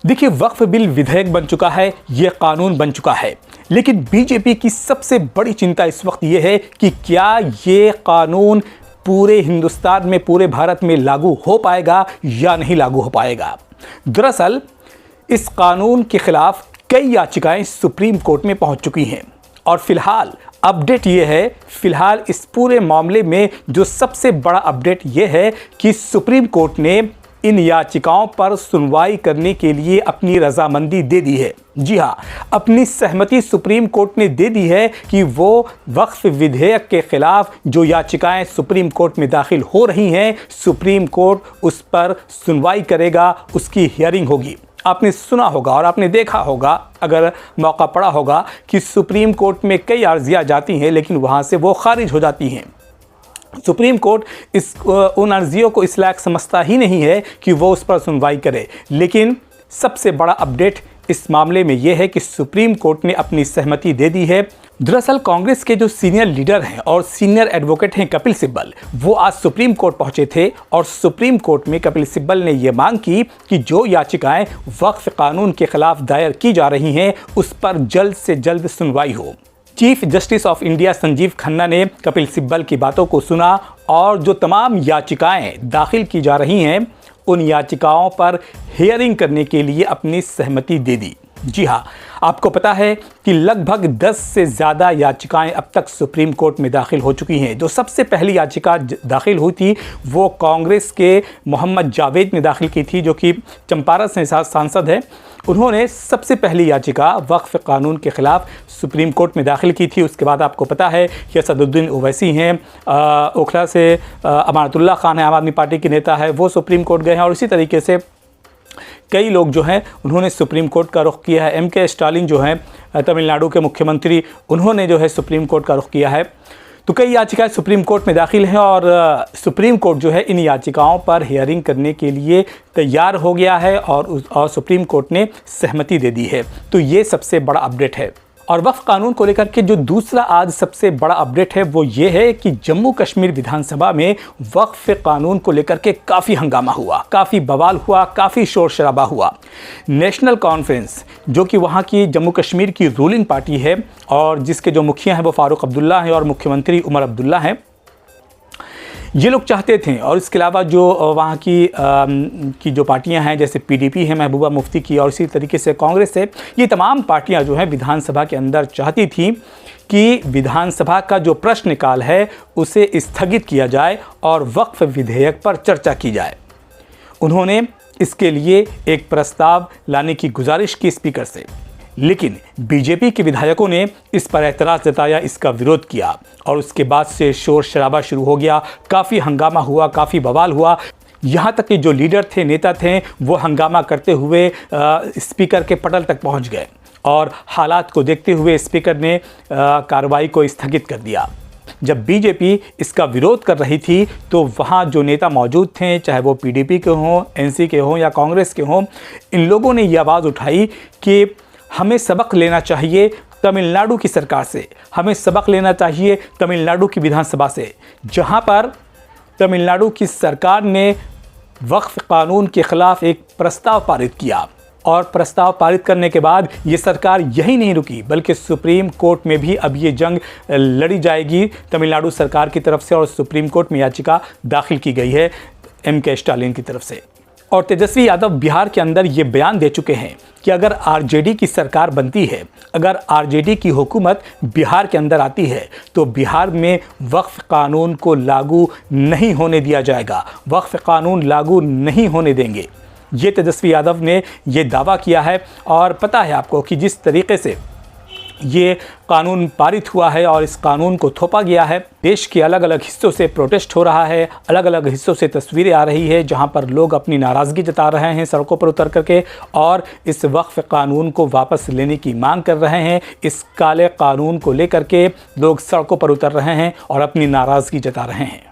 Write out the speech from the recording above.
देखिए, वक्फ बिल विधेयक बन चुका है, ये कानून बन चुका है, लेकिन बीजेपी की सबसे बड़ी चिंता इस वक्त ये है कि क्या ये कानून पूरे हिंदुस्तान में, पूरे भारत में लागू हो पाएगा या नहीं लागू हो पाएगा। दरअसल इस कानून के खिलाफ कई याचिकाएं सुप्रीम कोर्ट में पहुंच चुकी हैं और फिलहाल अपडेट ये है, फिलहाल इस पूरे मामले में जो सबसे बड़ा अपडेट ये है कि सुप्रीम कोर्ट ने इन याचिकाओं पर सुनवाई करने के लिए अपनी रजामंदी दे दी है। जी हाँ, अपनी सहमति सुप्रीम कोर्ट ने दे दी है कि वो वक्फ विधेयक के खिलाफ जो याचिकाएं सुप्रीम कोर्ट में दाखिल हो रही हैं, सुप्रीम कोर्ट उस पर सुनवाई करेगा, उसकी हियरिंग होगी। आपने सुना होगा और आपने देखा होगा, अगर मौका पड़ा होगा, कि सुप्रीम कोर्ट में कई अर्जियां जाती हैं लेकिन वहाँ से वो खारिज हो जाती हैं। सुप्रीम कोर्ट उन अर्जियों को इस लायक समझता ही नहीं है कि वो उस पर सुनवाई करे। लेकिन सबसे बड़ा अपडेट इस मामले में यह है कि सुप्रीम कोर्ट ने अपनी सहमति दे दी है। दरअसल कांग्रेस के जो सीनियर लीडर हैं और सीनियर एडवोकेट हैं कपिल सिब्बल, वो आज सुप्रीम कोर्ट पहुंचे थे और सुप्रीम कोर्ट में कपिल सिब्बल ने ये मांग की कि जो याचिकाएं वक्फ कानून के खिलाफ दायर की जा रही हैं उस पर जल्द से जल्द सुनवाई हो। Chief justice of India Sanjeev Khanna ने कपिल सिब्बल की बातों को सुना और जो तमाम याचिकाएं दाखिल की जा रही हैं उन याचिकाओं पर हियरिंग करने के लिए अपनी सहमति दे दी। जी हाँ, आपको पता है कि लगभग 10 से ज़्यादा याचिकाएं अब तक सुप्रीम कोर्ट में दाखिल हो चुकी हैं। जो सबसे पहली याचिका दाखिल हुई थी वो कांग्रेस के मोहम्मद जावेद ने दाखिल की थी, जो कि चंपारण से सांसद है। उन्होंने सबसे पहली याचिका वक्फ कानून के खिलाफ सुप्रीम कोर्ट में दाखिल की थी। उसके बाद आपको पता है कि असदुद्दीन ओवैसी हैं, ओखला से अमानतुल्लाह खान है, आम आदमी पार्टी के नेता है, वो सुप्रीम कोर्ट गए हैं और इसी तरीके से कई लोग जो हैं उन्होंने सुप्रीम कोर्ट का रुख किया है। MK स्टालिन जो हैं तमिलनाडु के मुख्यमंत्री, उन्होंने जो है सुप्रीम कोर्ट का रुख किया है। तो कई याचिकाएं सुप्रीम कोर्ट में दाखिल हैं और सुप्रीम कोर्ट जो है इन याचिकाओं पर हियरिंग करने के लिए तैयार हो गया है और सुप्रीम कोर्ट ने सहमति दे दी है। तो ये सबसे बड़ा अपडेट है। और वक्फ कानून को लेकर के जो दूसरा आज सबसे बड़ा अपडेट है वो ये है कि जम्मू कश्मीर विधानसभा में वक्फ कानून को लेकर के काफ़ी हंगामा हुआ, काफ़ी बवाल हुआ, काफ़ी शोर शराबा हुआ। नेशनल कॉन्फ्रेंस, जो कि वहाँ की जम्मू कश्मीर की रूलिंग पार्टी है और जिसके जो मुखिया हैं वो फारूक अब्दुल्ला हैं और मुख्यमंत्री उमर अब्दुल्ला हैं, ये लोग चाहते थे। और इसके अलावा जो वहाँ की जो पार्टियां हैं, जैसे PDP है महबूबा मुफ्ती की, और इसी तरीके से कांग्रेस है, ये तमाम पार्टियां जो हैं विधानसभा के अंदर चाहती थी कि विधानसभा का जो प्रश्नकाल है उसे स्थगित किया जाए और वक्फ विधेयक पर चर्चा की जाए। उन्होंने इसके लिए एक प्रस्ताव लाने की गुजारिश की स्पीकर से, लेकिन बीजेपी के विधायकों ने इस पर एतराज़ जताया, इसका विरोध किया और उसके बाद से शोर शराबा शुरू हो गया। काफ़ी हंगामा हुआ, काफ़ी बवाल हुआ। यहाँ तक कि जो लीडर थे, नेता थे, वो हंगामा करते हुए स्पीकर के पटल तक पहुँच गए और हालात को देखते हुए स्पीकर ने कार्रवाई को स्थगित कर दिया। जब बीजेपी इसका विरोध कर रही थी तो वहाँ जो नेता मौजूद थे, चाहे वो PDP के हों, NC के हों या कांग्रेस के हों, इन लोगों ने ये आवाज़ उठाई कि हमें सबक लेना चाहिए तमिलनाडु की सरकार से, हमें सबक लेना चाहिए तमिलनाडु की विधानसभा से, जहां पर तमिलनाडु की सरकार ने वक्फ कानून के खिलाफ एक प्रस्ताव पारित किया और प्रस्ताव पारित करने के बाद ये सरकार यही नहीं रुकी बल्कि सुप्रीम कोर्ट में भी अब ये जंग लड़ी जाएगी तमिलनाडु सरकार की तरफ से और सुप्रीम कोर्ट में याचिका दाखिल की गई है MK स्टालिन की तरफ से। और तेजस्वी यादव बिहार के अंदर ये बयान दे चुके हैं कि अगर RJD की सरकार बनती है, अगर RJD की हुकूमत बिहार के अंदर आती है तो बिहार में वक्फ कानून को लागू नहीं होने दिया जाएगा, वक्फ कानून लागू नहीं होने देंगे। ये तेजस्वी यादव ने ये दावा किया है। और पता है आपको कि जिस तरीके से ये कानून पारित हुआ है और इस कानून को थोपा गया है, देश के अलग अलग हिस्सों से प्रोटेस्ट हो रहा है, अलग अलग हिस्सों से तस्वीरें आ रही है जहां पर लोग अपनी नाराज़गी जता रहे हैं सड़कों पर उतर करके और इस वक्फ कानून को वापस लेने की मांग कर रहे हैं। इस काले कानून को लेकर के लोग सड़कों पर उतर रहे हैं और अपनी नाराज़गी जता रहे हैं।